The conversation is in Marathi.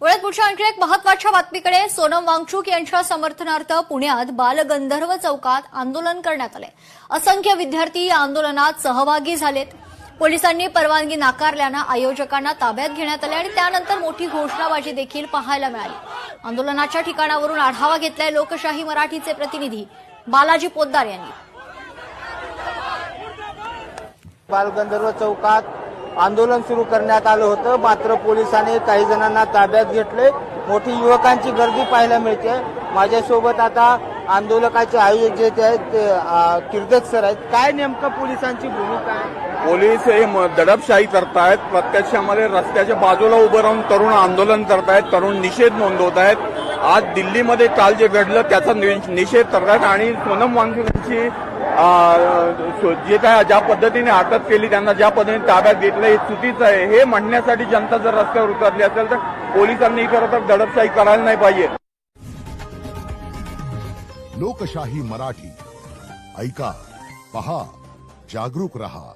वळत पुढच्या आणखी एक महत्वाच्या बातमीकडे. सोनम वांगचुक यांच्या समर्थनार्थ पुण्यात बालगंधर्व चौकात आंदोलन करण्यात आले. असंख्य विद्यार्थी या आंदोलनात सहभागी झालेत. पोलिसांनी परवानगी नाकारल्यानं आयोजकांना ताब्यात घेण्यात आले आणि त्यानंतर मोठी घोषणाबाजी देखील पाहायला मिळाली. आंदोलनाच्या ठिकाणावरून आढावा घेतलाय लोकशाही मराठीचे प्रतिनिधी बालाजी पोद्दार यांनी. बालगंधर्व चौकात आंदोलन सुरू करण्यात आलं होतं, मात्र पोलिसांनी काही जणांना ताब्यात घेतले. मोठी युवकांची गर्दी पाहायला मिळते. माझ्यासोबत आता आंदोलकाचे आयोजक जे आहेत ते किर्दत सर आहेत. काय नेमकं पोलिसांची भूमिका आहे? पोलीस हे दडपशाही करतायत. प्रत्यक्षामध्ये रस्त्याच्या बाजूला उभं राहून तरुण आंदोलन करतायत, तरुण निषेध नोंदवत आहेत. आज दिल्लीमध्ये काल जे घडलं त्याचा निषेध करतायत आणि सोनम वांगचुक यांची जे काय ज्या पद्धतीने अटक केली, त्यांना ज्या पद्धतीने ताब्यात घेतलं हे चुकीचं आहे. हे म्हणण्यासाठी जनता जर रस्त्यावर उतरली असेल तर पोलिसांनी खरं तर दडपशाही करायला नाही पाहिजे. लोकशाही मराठी ऐका, पहा, जागरूक रहा.